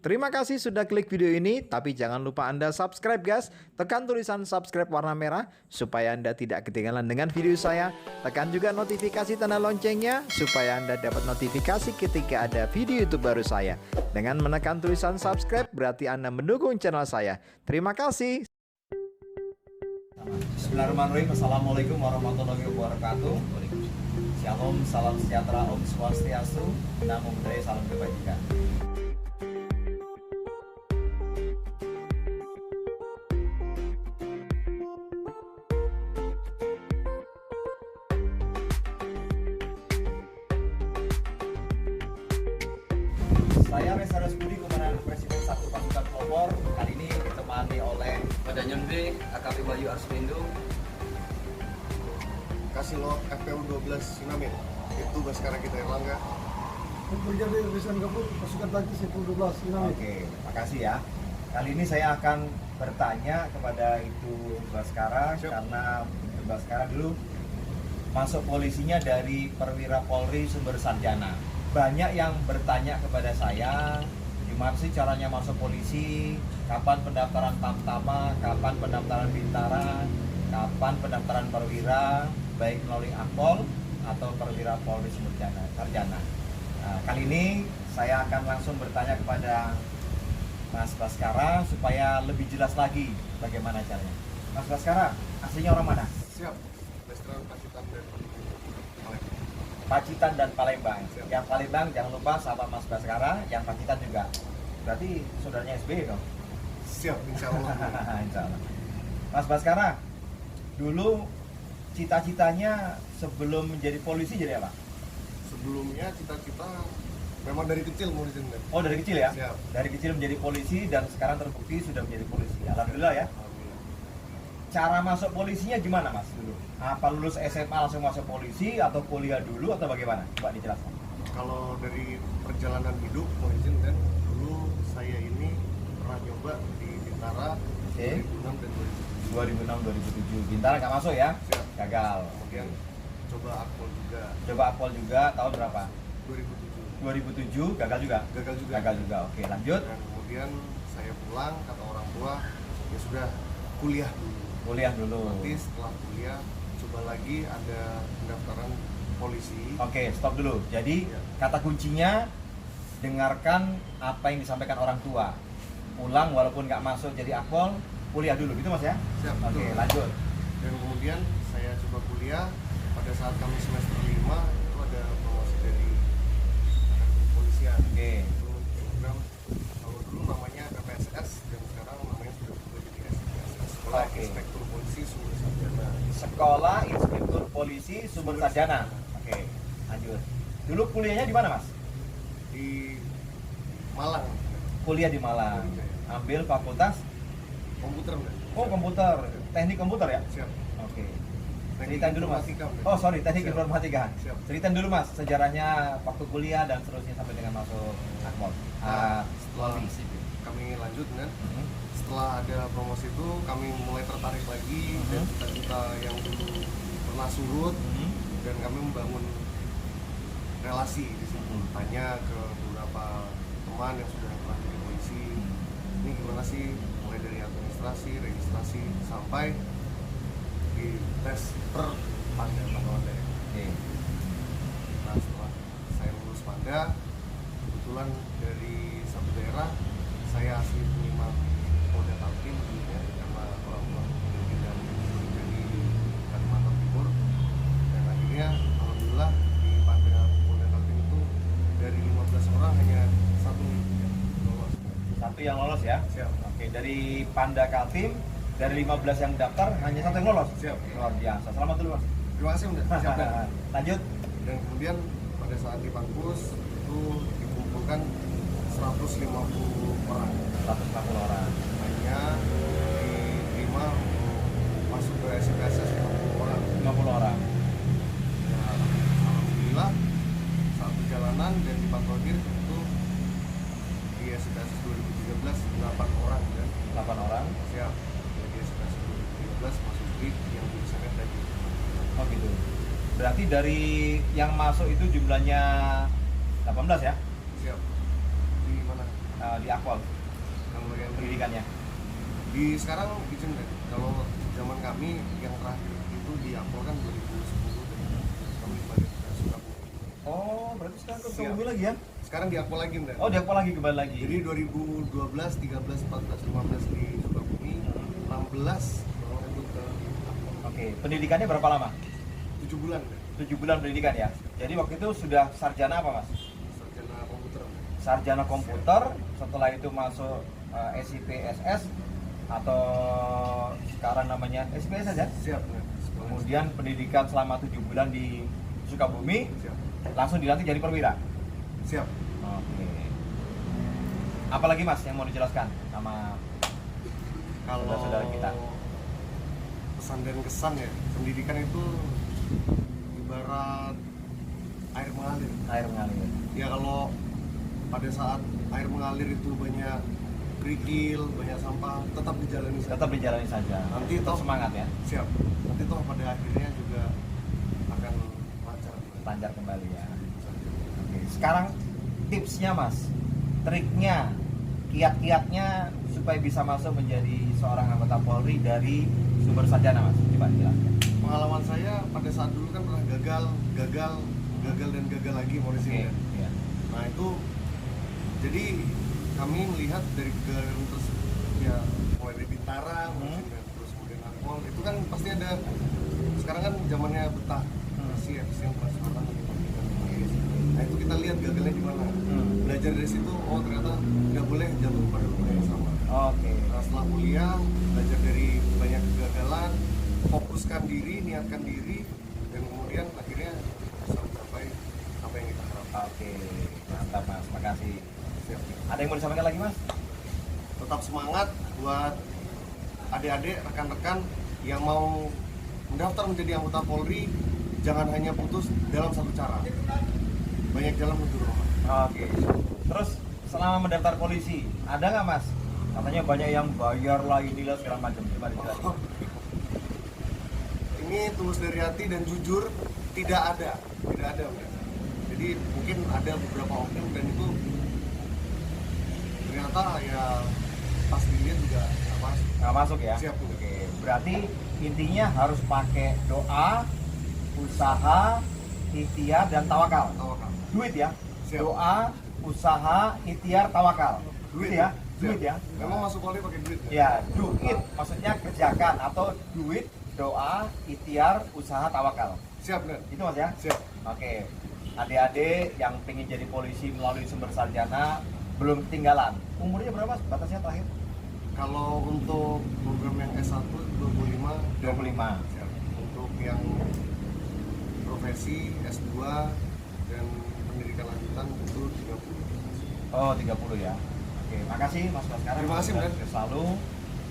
Terima kasih sudah klik video ini, tapi jangan lupa Anda subscribe guys. Tekan tulisan subscribe warna merah supaya Anda tidak ketinggalan dengan video saya. Tekan juga notifikasi tanda loncengnya supaya Anda dapat notifikasi ketika ada video YouTube baru saya. Dengan menekan tulisan subscribe berarti Anda mendukung channel saya. Terima kasih. Bismillahirrahmanirrahim. Assalamualaikum warahmatullahi wabarakatuh. Shalom, salam sejahtera, Om Swastiastu, Namo Buddhaya, salam kebajikan. Saya Resaris Budi, Komandan Presiden 1 Pasukan Pelopor. Kali ini ditemani oleh Badanyen B, AKP Bayu Arswendo, Kasilo FPU 12 Sinamil, itu Baskara kita Erlangga. Brigadir Rizwan Gabur, pasukan tangkis FPU 12 Sinamil. Oke, makasih ya. Kali ini saya akan bertanya kepada Ibu Baskara. Siap. Karena Ibu Baskara dulu masuk polisinya dari Perwira Polri Sumber Sarjana. Banyak yang bertanya kepada saya, gimana sih caranya masuk polisi, kapan pendaftaran Tamtama, kapan pendaftaran Bintara, kapan pendaftaran perwira, baik melalui Akpol atau Perwira Polri Sumber Sarjana. Nah, kali ini saya akan langsung bertanya kepada Mas Baskara supaya lebih jelas lagi bagaimana caranya. Mas Baskara, aslinya orang mana? Siap. Restoran Pacitan dan Palembang. Pacitan dan Palembang. Siap. Yang Palembang jangan lupa sahabat Mas Baskara, yang Pacitan juga. Berarti saudaranya SBY dong? Siap, insya Allah. Insya Allah. Mas Baskara, dulu cita-citanya sebelum menjadi polisi jadi apa? Sebelumnya cita-cita memang dari kecil mau disini. Oh, dari kecil ya? Siap. Dari kecil menjadi polisi dan sekarang terbukti sudah menjadi polisi. Alhamdulillah ya. Alhamdulillah. Cara masuk polisinya gimana Mas dulu? Apa lulus SMA langsung masuk polisi atau kuliah dulu atau bagaimana? Coba dijelaskan. Kalau dari perjalanan hidup mau izin kan, dulu saya ini pernah nyoba di Bintara Oke. 2006 dan 2006-2007 Bintara nggak masuk ya? Siap. Gagal. kemudian coba Akpol juga Coba Akpol juga tahun berapa? 2007. 2007 gagal juga? Gagal juga. Gagal juga, oke lanjut. Dan kemudian saya pulang, kata orang tua, ya sudah kuliah dulu. Kuliah dulu. Nanti setelah kuliah coba lagi ada pendaftaran polisi. Oke, stop dulu. Jadi Ya. kata kuncinya dengarkan apa yang disampaikan orang tua. Pulang walaupun nggak masuk jadi Akpol, kuliah dulu gitu Mas ya? Siap, Oke, betul. lanjut. Dan kemudian saya coba kuliah. Pada saat kami semester 5 itu ada promosi dari kepolisian. Oke. Itu program kalau dulu namanya PPSS dan sekarang namanya sudah berubah jadi SIPSS. Sekolah Oke. Inspektur Polisi Sumber Sarjana. Sekolah Inspektur Polisi Sumber Sarjana. Oke, lanjut. Dulu kuliahnya di mana Mas? Di Malang. Kuliah di Malang. Ambil fakultas Komputer enggak? oh komputer, teknik komputer ya? Siap. Oke. Teknik Ceritain dulu Mas. informatika, Mas. Oh sorry, teknik Siap. informatika. Siap. Ceritain dulu Mas sejarahnya waktu kuliah dan seterusnya sampai dengan masuk Akpol. Setelah kami lanjut kan, setelah ada promosi itu kami mulai tertarik lagi dan cita-cita yang dulu pernah surut dan kami membangun relasi di situ. Tanya ke beberapa teman yang sudah pernah jadi polisi, ini gimana sih mulai dari administrasi, registrasi sampai di tes per Panda Panda. Oke. Nah setelah saya lulus Panda, kebetulan dari satu daerah saya asli penyimak Polda Kaltim dulunya karena orang tua dan dari Kalimantan Timur, dan akhirnya alhamdulillah di Panda Polda Kaltim itu dari 15 orang hanya satu yang lolos. Satu yang lolos ya? Siap. Oke, dari Panda Kaltim, dari 15 yang daftar, hanya satu yang lolos? Siap. Luar biasa, selamat dulu Mas. Terima kasih Mbak. Siap, Dan. Lanjut. Dan kemudian pada saat di Pangkus itu dikumpulkan 150 orang. 140 orang. Hanya diterima untuk masuk ke SIPSS 50 orang. 50 orang. Ya, alhamdulillah saat perjalanan dan di Pangkodir itu di SIPSS 2013 8 orang dan 8 orang. siap. Jadi SIPSS 2013 masuk di yang jurusannya tadi. Oh gitu. Berarti dari yang masuk itu jumlahnya 18 ya? Siap. Di mana? di Akpol Kalau yang pendidikannya? di sekarang izin deh. Kalau zaman kami yang terakhir itu di Akpol kan 2010 dan kami balik ke Sukabumi. Oh, berarti sekarang ke Siap. Sukabumi lagi ya? Sekarang di Akpol lagi, Mbak. Oh, di Akpol lagi kembali lagi. Jadi 2012, 13, 14, 15 di Sukabumi, 16 baru itu ke Akpol. Oke, pendidikannya berapa lama? 7 bulan, Mbak. 7 bulan pendidikan ya. Jadi waktu itu sudah sarjana apa, Mas? Sarjana komputer, Mbak. Sarjana komputer, setelah itu masuk SIPSS atau sekarang namanya SIPSS ya? Siap, Mbak. Kemudian pendidikan selama 7 bulan di Sukabumi, Siap. langsung dilantik jadi perwira. Siap. Oke. Apalagi Mas yang mau dijelaskan sama Kalau saudara kita? pesan dan kesan ya, pendidikan itu ibarat air mengalir. air mengalir? Ya kalau pada saat air mengalir itu banyak kerikil, banyak sampah, tetap dijalani saja. Tetap dijalani saja. Nanti Tetap toh semangat ya, siap. Nanti toh pada akhirnya juga akan lancar. lancar kembali ya. Oke. Sekarang tipsnya Mas, triknya, kiat-kiatnya supaya bisa masuk menjadi seorang anggota Polri dari sumber sarjana Mas. Coba jelaskan. Pengalaman saya pada saat dulu kan pernah gagal dan gagal lagi polisi. Oke. Kan? Ya. Nah itu jadi kami melihat dari kegagalan tersebut ya mulai dari Bintara, terus kemudian Akpol itu kan pasti ada. Sekarang kan zamannya betah, efisien transparan. Nah itu kita lihat gagalnya di mana. Belajar dari situ, oh ternyata nggak boleh jatuh pada lupa yang sama. Oke. Nah, setelah kuliah belajar dari banyak kegagalan, fokuskan diri, niatkan diri, dan kemudian akhirnya bisa mencapai apa yang kita harapkan. Oke. Mantap Mas, makasih. Siap. Ada yang mau disampaikan lagi Mas? Tetap semangat buat adik-adik, rekan-rekan yang mau mendaftar menjadi anggota Polri, jangan hanya putus dalam satu cara. Banyak jalan menuju Roma. Oke. Terus selama mendaftar polisi, ada nggak Mas? Katanya banyak yang bayar lah inilah segala macam. Coba dijelaskan. Ini tulus dari hati dan jujur, tidak ada. Udah. Jadi mungkin ada beberapa oknum dan itu ternyata ya pas dilihat juga apa Nggak masuk ya? Siap. Oke. Berarti intinya harus pakai doa, usaha, ikhtiar dan tawakal. tawakal. Duit ya? Siap. Doa, usaha, ikhtiar, tawakal. Duit ya? Duit ya? Memang masuk Polri pakai duit. Ya, duit maksudnya kerjakan atau duit, doa, ikhtiar, usaha, tawakal. Siap, Nen. Itu Mas ya? Siap. Oke. Adik-adik yang pengen jadi polisi melalui sumber sarjana belum ketinggalan. Umurnya berapa Mas? Batasnya terakhir? Kalau untuk program yang S1 25 dan 25. Siap. Untuk yang profesi S2 dan pendidikan lanjutan itu 30. Oh, 30 ya. Oke, makasih Mas Baskara. Terima kasih, Mas. Selalu.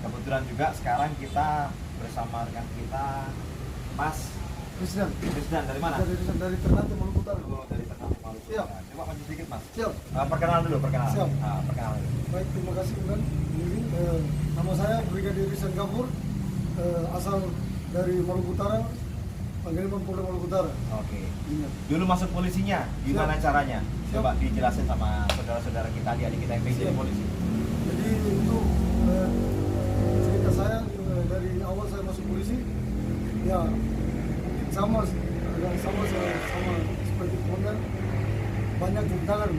Kebetulan juga sekarang kita bersama rekan kita Mas Presiden. Krisdan dari mana? Dari Ternate Maluku Utara. Oh, dari Ternate Maluku. Siap. Nah, coba maju sedikit Mas. Siap. Perkenalan dulu, perkenalan. Siap. Perkenalan dulu. Baik, terima kasih Bukan. Nama saya Brigadir Rizan Gafur, asal dari Maluku Utara, panggilan Polda Maluku Utara. Oke. Ingat. Dulu masuk polisinya, gimana Siap. caranya? Siap. Coba dijelasin sama saudara-saudara kita, adik-adik kita yang pengen jadi Siap. polisi. Jadi untuk cerita saya dari awal saya masuk polisi, ya mungkin sama seperti komandan, banyak tantangan.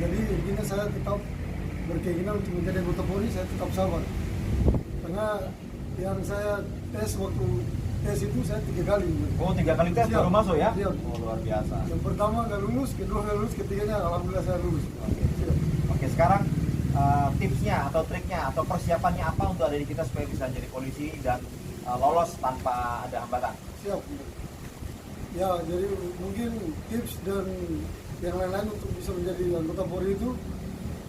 Jadi intinya saya tetap berkeinginan untuk menjadi anggota Polri, saya tetap sabar. Karena yang saya tes waktu tes itu saya 3 kali. Oh, 3 kali tes Siap. baru masuk ya? Siap. Oh, luar biasa. Yang pertama nggak lulus, kedua nggak lulus, ketiganya alhamdulillah saya lulus. Siap. Oke, sekarang tipsnya atau triknya atau persiapannya apa untuk adik kita supaya bisa jadi polisi dan lolos tanpa ada hambatan? Siap. Ya, jadi mungkin tips dan yang lain-lain untuk bisa menjadi anggota Polri itu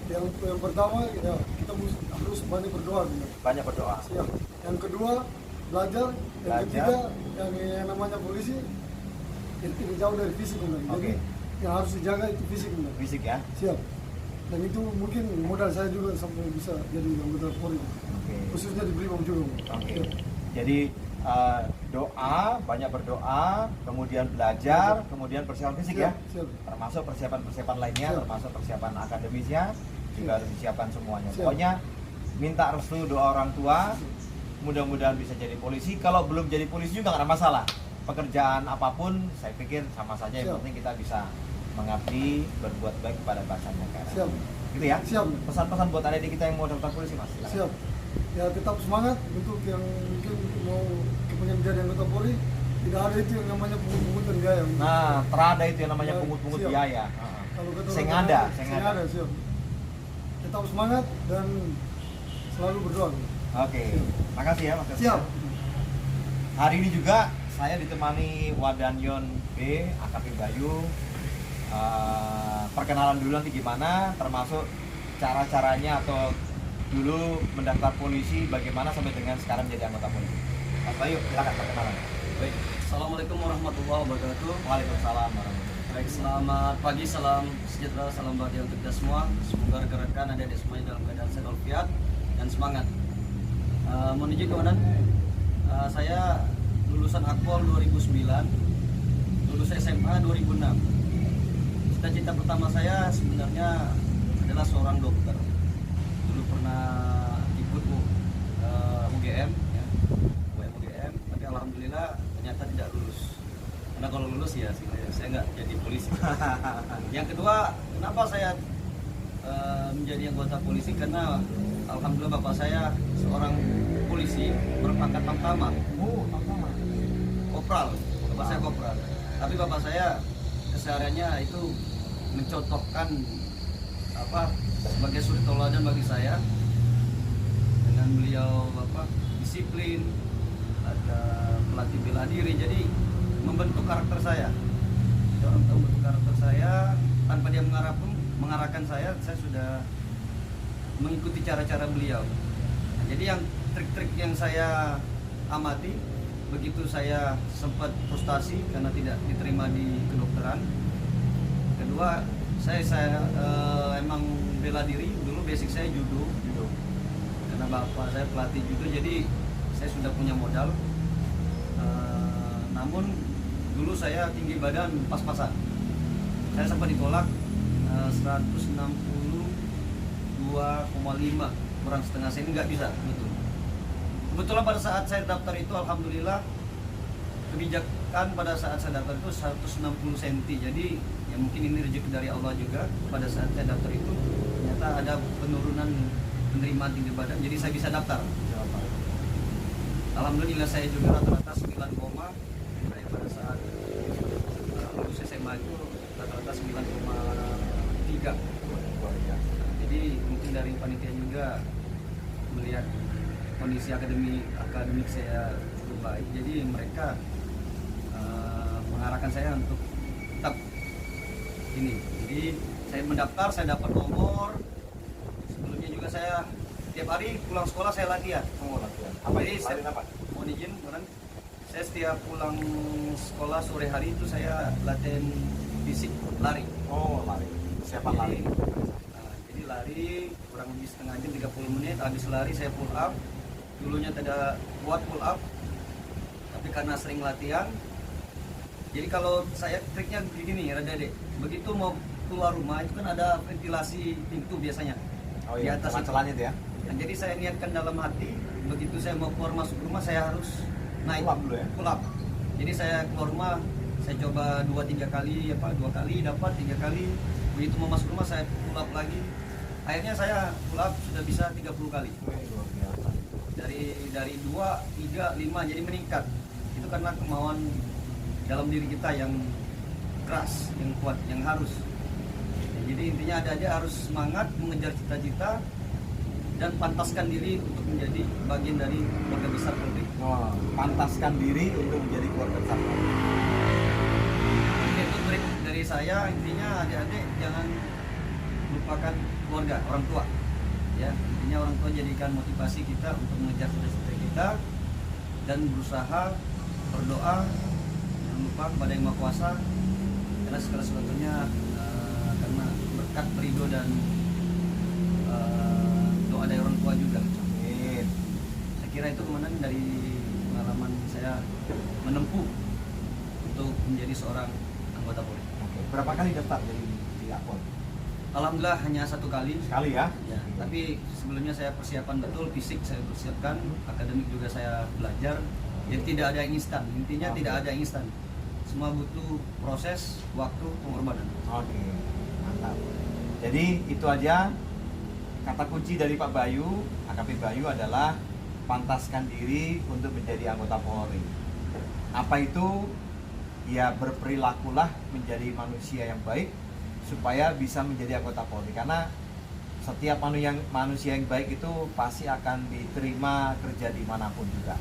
yang pertama ya kita harus banyak berdoa. Banyak berdoa. Siap. Yang kedua belajar. Yang Belajar. ketiga yang namanya polisi itu tidak jauh dari fisik. Jadi Oke. yang harus dijaga itu fisik. Fisik ya. Siap. Dan itu mungkin modal saya juga sampai bisa jadi anggota Polri. Oke. Khususnya di Brimob juga. Oke. Siap. Jadi doa, banyak berdoa, kemudian belajar, kemudian persiapan fisik ya. Siap. Termasuk persiapan-persiapan lainnya, Siap. termasuk persiapan akademisnya juga harus disiapkan semuanya. Siap. Pokoknya minta restu doa orang tua, mudah-mudahan bisa jadi polisi. Kalau belum jadi polisi juga nggak ada masalah. Pekerjaan apapun saya pikir sama saja, yang Siap. penting kita bisa mengabdi, berbuat baik kepada bangsa dan negara. Siap. Gitu ya. Siap. Pesan-pesan buat adik kita yang mau daftar polisi, Mas. Silakan. Siap. Ya tetap semangat untuk yang mungkin mau kepengen menjadi anggota Polri. Tidak ada itu yang namanya pungut-pungut dan gaya. Nah, terada itu yang namanya Ya, pungut-pungut siap. biaya. Kalau kata Sing orang ada, Jawa, sing sing ada. ada, siap. Tetap semangat dan selalu berdoa. Oke, makasih ya Mas. Siap. Hari ini juga saya ditemani Wadanyon B, AKP Bayu. Perkenalan dulu nanti gimana, termasuk cara-caranya atau dulu mendaftar polisi, bagaimana sampai dengan sekarang jadi anggota polisi. Mas Bayu, silakan perkenalan. Baik, Assalamualaikum warahmatullahi wabarakatuh. Waalaikumsalam warahmatullahi Baik, selamat pagi, salam sejahtera, salam bahagia untuk kita semua. Semoga rekan-rekan adik-adik semuanya dalam keadaan sehat walafiat dan semangat. Menuju komandan, saya lulusan Akpol 2009, lulus SMA 2006. Cita-cita pertama saya sebenarnya adalah seorang dokter. Dulu pernah ikut UGM, ya, UGM, tapi alhamdulillah ternyata tidak lulus. Karena kalau lulus ya saya nggak jadi polisi. Yang kedua, kenapa saya menjadi anggota polisi? Karena alhamdulillah bapak saya seorang polisi berpangkat tamtama. Oh, sama. Kopral, bapak saya kopral. Tapi bapak saya kesehariannya itu mencontohkan sebagai suri tauladan bagi saya. Dengan beliau disiplin, ada pelatih bela diri, jadi membentuk karakter saya. Orang tahu membentuk karakter saya tanpa dia mengarahkan saya sudah mengikuti cara-cara beliau. Nah, jadi yang trik-trik yang saya amati, begitu saya sempat frustasi karena tidak diterima di kedokteran. Kedua, saya emang bela diri, dulu basic saya judo. Karena bapak saya pelatih judo, jadi saya sudah punya modal. Namun dulu saya tinggi badan pas-pasan. Saya sempat ditolak 162,5, kurang setengah senti, nggak bisa, betul. Kebetulan pada saat saya daftar itu alhamdulillah kebijakan pada saat saya daftar itu 160 cm. Jadi ya mungkin ini rezeki dari Allah juga. Pada saat saya daftar itu ternyata ada penurunan penerimaan tinggi badan, jadi saya bisa daftar. Alhamdulillah saya juga rata-rata 9, saya pada saat lulus SMA itu rata-rata 9,3. Jadi mungkin dari panitia juga melihat kondisi akademik saya cukup baik, jadi mereka mengarahkan saya untuk tetap ini. Jadi saya mendaftar, saya dapat nomor. Sebelumnya juga saya tiap hari pulang sekolah saya latihan. Latihan. Jadi saya mohon izin, saya setiap pulang sekolah sore hari itu saya latihan fisik lari. Oh, lari. Siapa lari? Jadi lari kurang lebih setengah jam 30 menit. Habis lari saya pull up. Dulunya tidak kuat pull up, tapi karena sering latihan. Jadi kalau saya triknya begini ya, Dek. Begitu mau keluar rumah itu kan ada ventilasi pintu biasanya. Oh Di iya, atas itu. celah-celahnya itu ya. Nah, jadi saya niatkan dalam hati, begitu saya mau keluar masuk rumah saya harus naik Pull up dulu ya? pull up. Jadi saya keluar rumah, saya coba 2-3 kali, 2 kali dapat, 3 kali. Begitu mau masuk rumah saya pull up lagi. Akhirnya saya pull up sudah bisa 30 kali. Dari 2, 3, 5 jadi meningkat. Itu karena kemauan dalam diri kita yang keras, yang kuat, yang harus. Jadi intinya ada harus semangat mengejar cita-cita dan pantaskan diri untuk menjadi bagian dari keluarga besar Polri. Oh, pantaskan diri untuk menjadi keluarga besar. Oke, itu trik dari saya. Intinya adik-adik jangan lupakan keluarga, orang tua. Ya, intinya orang tua jadikan motivasi kita untuk mengejar cita-cita kita dan berusaha berdoa. Jangan lupa kepada Yang Maha Kuasa, karena segala sesuatunya karena berkat ridho dan doa dari orang tua juga. Amin. Saya kira itu komandan dari pengalaman saya menempuh untuk menjadi seorang anggota Polri. Oke. Berapa kali daftar di Akpol? Alhamdulillah hanya 1 kali. Sekali ya. Ya, tapi sebelumnya saya persiapan betul, fisik saya persiapkan, akademik juga saya belajar. Jadi tidak ada yang instan. Intinya tidak ada yang instan. Semua butuh proses, waktu, pengorbanan. Oke, mantap. Jadi itu aja kata kunci dari Pak Bayu, AKP Bayu adalah pantaskan diri untuk menjadi anggota Polri. Apa itu? Ya berperilakulah menjadi manusia yang baik supaya bisa menjadi anggota Polri. Karena setiap manusia yang baik itu pasti akan diterima kerja dimanapun juga.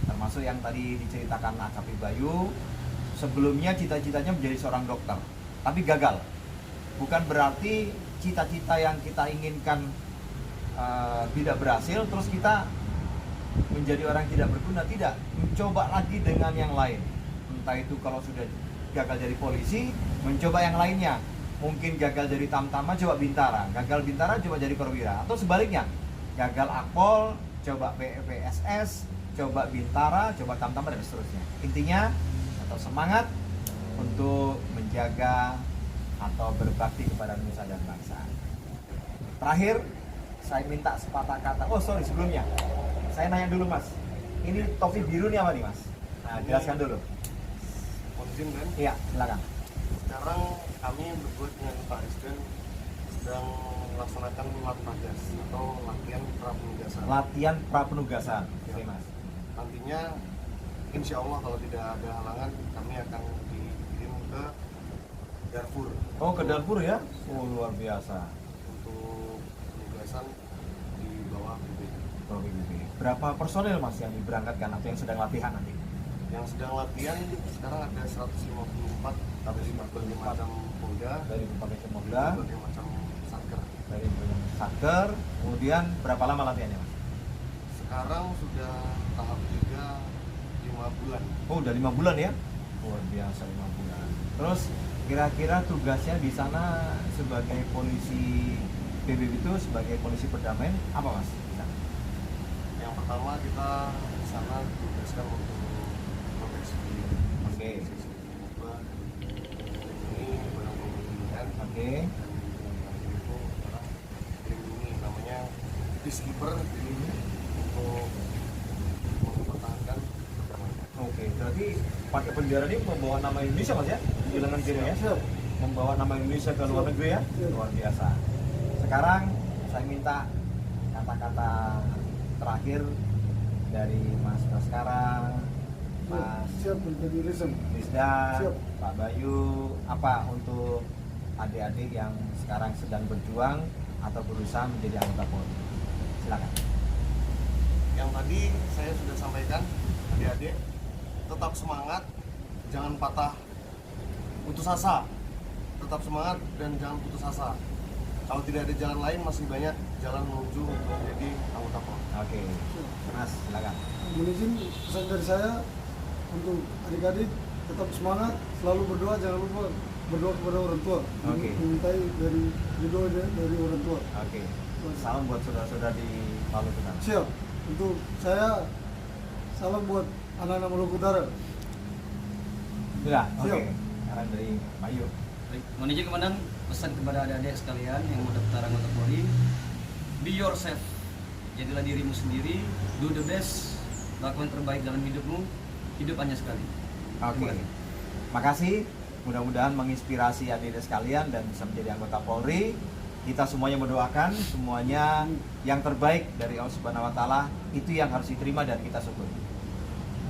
Termasuk yang tadi diceritakan AKP Bayu, sebelumnya cita-citanya menjadi seorang dokter, tapi gagal. Bukan berarti cita-cita yang kita inginkan tidak berhasil, terus kita menjadi orang yang tidak berguna. Tidak, mencoba lagi dengan yang lain. Entah itu kalau sudah gagal jadi polisi, mencoba yang lainnya. Mungkin gagal jadi tamtama, coba bintara. Gagal bintara, coba jadi perwira. Atau sebaliknya, gagal akpol, coba PSS, coba bintara, coba tamtama, dan seterusnya. Intinya tetap semangat untuk menjaga atau berbakti kepada nusa dan bangsa. Terakhir, saya minta sepatah kata. Oh sorry, sebelumnya saya nanya dulu Mas, ini topi biru nih apa nih Mas? Nah, jelaskan dulu. Mohon izin kan? Iya, silakan. Sekarang kami berdua dengan Pak Resden sedang melaksanakan latpajas atau latihan prapenugasan. Latihan prapenugasan. Ya. Oke Mas. Nantinya insya Allah kalau tidak ada halangan kami akan dikirim ke Darfur. Oh ke Darfur ya? Oh luar biasa. Untuk penugasan di bawah BPI. Oh, BPI. Berapa personil Mas yang diberangkatkan atau yang sedang latihan nanti? Yang sedang latihan sekarang ada 154 berbagai macam polda, Dari berbagai Polda, berbagai macam satker. dari berbagai satker. Kemudian berapa lama latihannya Mas? Sekarang sudah tahap 3 5 bulan. Oh udah 5 bulan ya? Luar biasa 5 bulan. Terus kira-kira tugasnya di sana sebagai polisi PBB itu sebagai polisi perdamaian apa Mas? Di sana? Yang pertama kita di sana ditugaskan untuk proteksi Oke. kedua melindungi barang pembelian Oke. dan yang terakhir itu adalah melindungi namanya peacekeeper untuk mempertahankan perdamaian. Oke, berarti pakai bendera ini membawa nama Indonesia Mas ya? Di lengan kiri ya? Siap. Membawa nama Indonesia ke luar negeri ya? Siap. Luar biasa. Sekarang saya minta kata-kata terakhir dari Mas Baskara, Mas Siap menjadi reason. Rizda, Siap. Pak Bayu, apa untuk adik-adik yang sekarang sedang berjuang atau berusaha menjadi anggota Polri? Silakan. Yang tadi saya sudah sampaikan, adik-adik tetap semangat, jangan patah putus asa, tetap semangat dan jangan putus asa. Kalau tidak ada jalan lain, masih banyak jalan menuju untuk menjadi anggota Polri. Oke, Mas silakan. Mohon izin pesan dari saya untuk adik-adik tetap semangat, selalu berdoa, jangan lupa berdoa kepada orang tua. Oke. Memintai dari ridho dari orang tua. Oke, salam buat saudara-saudara di Maluku Utara. Siap. Untuk saya salam buat anak-anak Maluku Utara. Ya, oke. Siap. Sekarang dari Bayu. Baik, mohon izin Komandan, pesan kepada adik-adik sekalian yang mau daftar anggota Polri, be yourself, jadilah dirimu sendiri, do the best, lakukan yang terbaik dalam hidupmu, hidup hanya sekali. Oke, Terima kasih. makasih. Mudah-mudahan menginspirasi adik-adik sekalian dan bisa menjadi anggota Polri. Kita semuanya mendoakan semuanya yang terbaik dari Allah Subhanahu wa taala, itu yang harus diterima dan kita syukuri.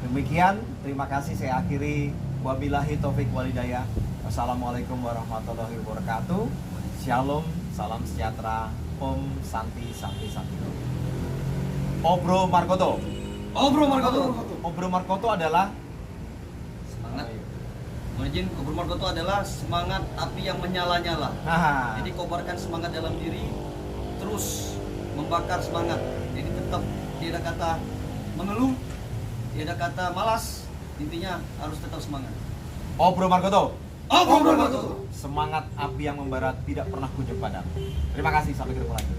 Demikian, terima kasih, saya akhiri. Wabillahi taufik walhidayah. Wassalamualaikum warahmatullahi wabarakatuh. Shalom, salam sejahtera. Om Santi Santi Santi. Obro Markoto. Obro Markoto. Obro Markoto adalah Semangat. Mohon izin, Obro Markoto adalah semangat api yang menyala-nyala. Nah, Jadi kobarkan semangat dalam diri, terus membakar semangat. Jadi tetap tidak ada kata mengeluh, tidak ada kata malas. Intinya harus tetap semangat. Obro Markoto. Obro Markoto. Semangat api yang membara tidak pernah kunjung padam. Terima kasih, sampai ketemu lagi.